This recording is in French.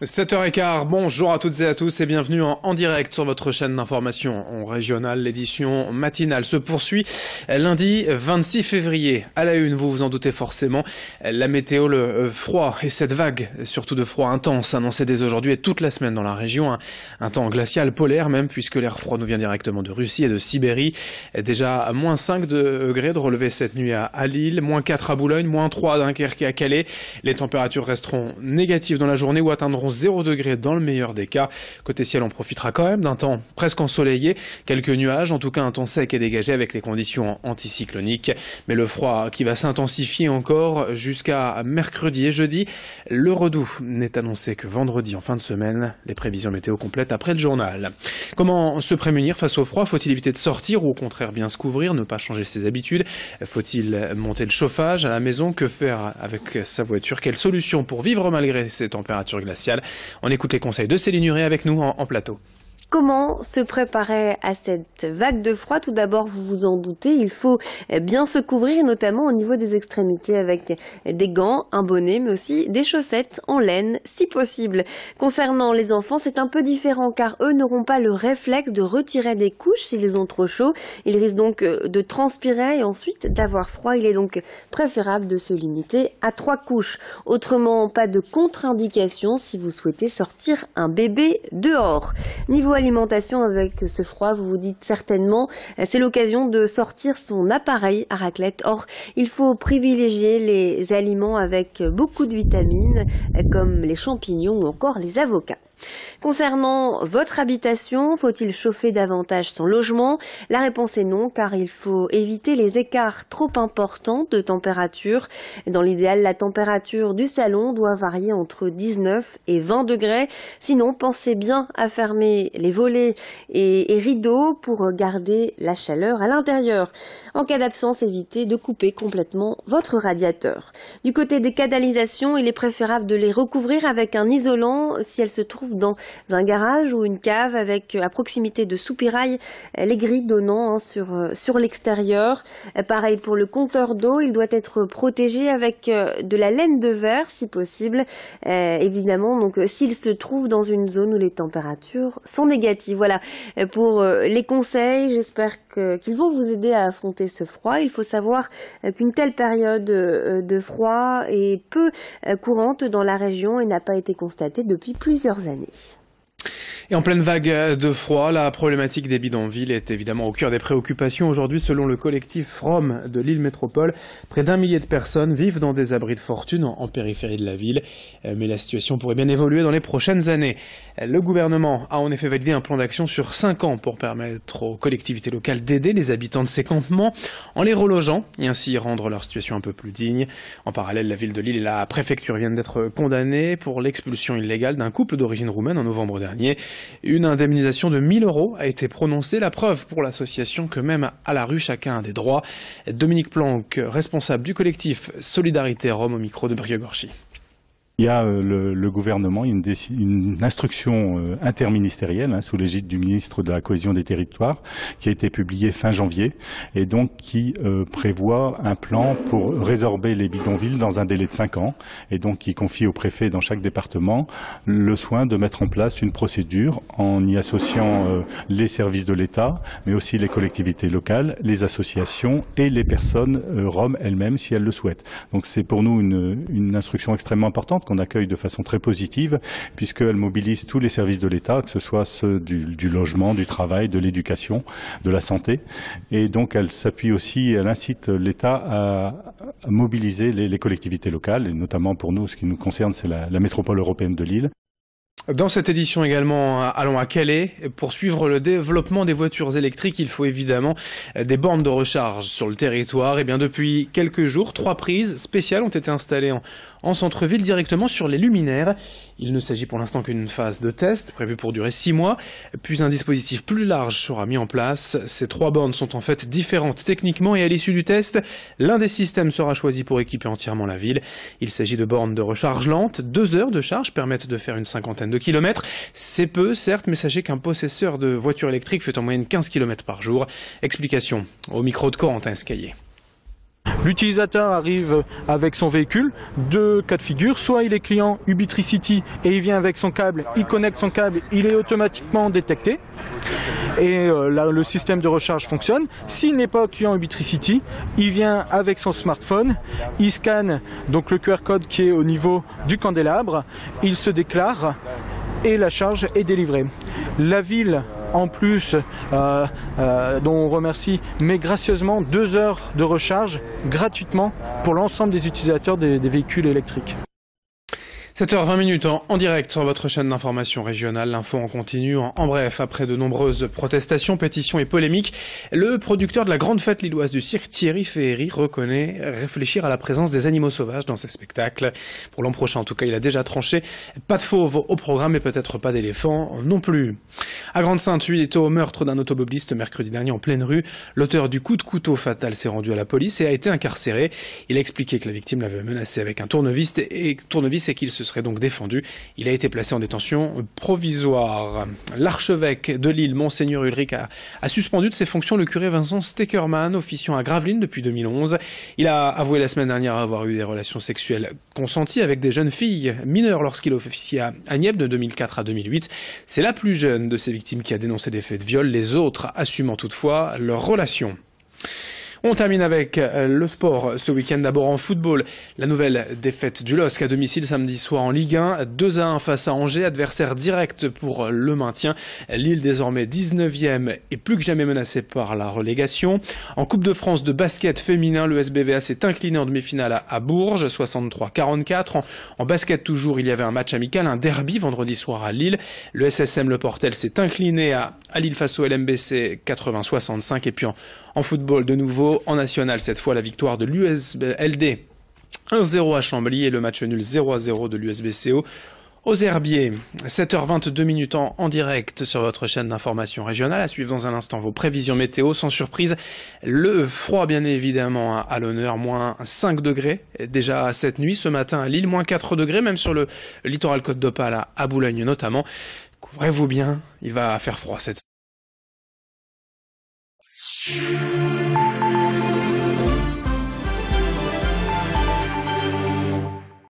7h15, bonjour à toutes et à tous et bienvenue en direct sur votre chaîne d'information régionale. L'édition matinale se poursuit lundi 26 février. À la une, vous vous en doutez forcément, la météo, le froid et cette vague, surtout de froid intense, annoncée dès aujourd'hui et toute la semaine dans la région. Un temps glacial, polaire même, puisque l'air froid nous vient directement de Russie et de Sibérie. Déjà à moins 5 degrés de relevé cette nuit à Lille, moins 4 à Boulogne, moins 3 à Dunkerque et à Calais. Les températures resteront négatives dans la journée ou atteindront 0 degré dans le meilleur des cas. Côté ciel, on profitera quand même d'un temps presque ensoleillé. Quelques nuages, en tout cas un temps sec et dégagé avec les conditions anticycloniques. Mais le froid qui va s'intensifier encore jusqu'à mercredi et jeudi. Le redout n'est annoncé que vendredi en fin de semaine. Les prévisions météo complètes après le journal. Comment se prémunir face au froid? Faut-il éviter de sortir ou au contraire bien se couvrir, ne pas changer ses habitudes? Faut-il monter le chauffage à la maison? Que faire avec sa voiture? Quelle solution pour vivre malgré ces températures glaciales? On écoute les conseils de Céline Huret avec nous en plateau. Comment se préparer à cette vague de froid? Tout d'abord, vous vous en doutez, il faut bien se couvrir, notamment au niveau des extrémités avec des gants, un bonnet, mais aussi des chaussettes en laine, si possible. Concernant les enfants, c'est un peu différent car eux n'auront pas le réflexe de retirer des couches s'ils ont trop chaud. Ils risquent donc de transpirer et ensuite d'avoir froid. Il est donc préférable de se limiter à 3 couches. Autrement, pas de contre-indication si vous souhaitez sortir un bébé dehors. Niveau alimentation, avec ce froid, vous vous dites certainement, c'est l'occasion de sortir son appareil à raclette. Or, il faut privilégier les aliments avec beaucoup de vitamines, comme les champignons ou encore les avocats. Concernant votre habitation, faut-il chauffer davantage son logement? La réponse est non, car il faut éviter les écarts trop importants de température. Dans l'idéal, la température du salon doit varier entre 19 et 20 degrés. Sinon, pensez bien à fermer les volets et rideaux pour garder la chaleur à l'intérieur. En cas d'absence, évitez de couper complètement votre radiateur. Du côté des canalisations, il est préférable de les recouvrir avec un isolant si elles se trouvent dans un garage ou une cave avec à proximité de soupirail les grilles donnant sur l'extérieur. Pareil pour le compteur d'eau, il doit être protégé avec de la laine de verre si possible. Évidemment, donc s'il se trouve dans une zone où les températures sont négatives. Voilà pour les conseils. J'espère qu'ils vont vous aider à affronter ce froid. Il faut savoir qu'une telle période de froid est peu courante dans la région et n'a pas été constatée depuis plusieurs années. Et en pleine vague de froid, la problématique des bidonvilles est évidemment au cœur des préoccupations. Aujourd'hui, selon le collectif Rome de Lille Métropole, près d'1 millier de personnes vivent dans des abris de fortune en périphérie de la ville. Mais la situation pourrait bien évoluer dans les prochaines années. Le gouvernement a en effet validé un plan d'action sur 5 ans pour permettre aux collectivités locales d'aider les habitants de ces campements en les relogeant et ainsi rendre leur situation un peu plus digne. En parallèle, la ville de Lille et la préfecture viennent d'être condamnées pour l'expulsion illégale d'un couple d'origine roumaine en novembre dernier. Une indemnisation de 1 000 € a été prononcée, la preuve pour l'association que même à la rue, chacun a des droits. Dominique Planck, responsable du collectif Solidarité Rome, au micro de Brieux-Gorchy. Il y a le gouvernement, une instruction interministérielle sous l'égide du ministre de la Cohésion des Territoires qui a été publiée fin janvier et donc qui prévoit un plan pour résorber les bidonvilles dans un délai de 5 ans et donc qui confie au préfet dans chaque département le soin de mettre en place une procédure en y associant les services de l'État mais aussi les collectivités locales, les associations et les personnes roms elles-mêmes si elles le souhaitent. Donc c'est pour nous une instruction extrêmement importante qu'on accueille de façon très positive, puisqu'elle mobilise tous les services de l'État, que ce soit ceux du logement, du travail, de l'éducation, de la santé. Et donc elle s'appuie aussi, elle incite l'État à mobiliser les collectivités locales, et notamment pour nous, ce qui nous concerne, c'est la métropole européenne de Lille. Dans cette édition également, allons à Calais. Pour suivre le développement des voitures électriques, il faut évidemment des bornes de recharge sur le territoire. Et bien depuis quelques jours, 3 prises spéciales ont été installées en centre-ville directement sur les luminaires. Il ne s'agit pour l'instant qu'une phase de test prévue pour durer 6 mois. Puis un dispositif plus large sera mis en place. Ces 3 bornes sont en fait différentes techniquement et à l'issue du test, l'un des systèmes sera choisi pour équiper entièrement la ville. Il s'agit de bornes de recharge lente. 2 heures de charge permettent de faire une cinquantaine de kilomètres. C'est peu, certes, mais sachez qu'un possesseur de voiture électrique fait en moyenne 15 km par jour. Explication au micro de Corentin Escaillé. L'utilisateur arrive avec son véhicule, deux cas de figure, soit il est client Ubitricity et il vient avec son câble, il connecte son câble, il est automatiquement détecté et là, le système de recharge fonctionne. S'il n'est pas client Ubitricity, il vient avec son smartphone, il scanne donc le QR code qui est au niveau du candélabre, il se déclare et la charge est délivrée. La ville, en plus, dont on remercie, met gracieusement 2 heures de recharge gratuitement pour l'ensemble des utilisateurs des véhicules électriques. 7h20 en direct sur votre chaîne d'information régionale. L'info en continu. En bref, après de nombreuses protestations, pétitions et polémiques, le producteur de la grande fête lilloise du cirque, Thierry Féhéry, reconnaît réfléchir à la présence des animaux sauvages dans ses spectacles. Pour l'an prochain, en tout cas, il a déjà tranché. Pas de fauves au programme et peut-être pas d'éléphants non plus. À Grande-Synthe, suite au meurtre d'un automobiliste mercredi dernier en pleine rue, l'auteur du coup de couteau fatal s'est rendu à la police et a été incarcéré. Il a expliqué que la victime l'avait menacé avec un tournevis et qu'il se serait donc défendu. Il a été placé en détention provisoire. L'archevêque de Lille, Monseigneur Ulrich, a suspendu de ses fonctions le curé Vincent Steckermann, officiant à Gravelines depuis 2011. Il a avoué la semaine dernière avoir eu des relations sexuelles consenties avec des jeunes filles mineures lorsqu'il officiait à Nièvre de 2004 à 2008. C'est la plus jeune de ces victimes qui a dénoncé des faits de viol, les autres assumant toutefois leur relation. On termine avec le sport ce week-end. D'abord en football, la nouvelle défaite du LOSC à domicile samedi soir en Ligue 1, 2-1 face à Angers, adversaire direct pour le maintien. Lille désormais 19e et plus que jamais menacée par la relégation. En Coupe de France de basket féminin, le SBVA s'est incliné en demi-finale à Bourges, 63-44. En basket toujours, il y avait un match amical, un derby vendredi soir à Lille. Le SSM Le Portel s'est incliné à Lille face au LMBC 80-65. Et puis en football de nouveau, en national cette fois, la victoire de l'USLD 1-0 à Chambly et le match nul 0-0 de l'USBCO aux Herbiers. 7h22 en direct sur votre chaîne d'information régionale. À suivre dans un instant vos prévisions météo. Sans surprise, le froid bien évidemment à l'honneur. Moins 5 degrés déjà cette nuit. Ce matin à Lille, moins 4 degrés, même sur le littoral Côte d'Opale à Boulogne notamment. Couvrez-vous bien, il va faire froid cette semaine.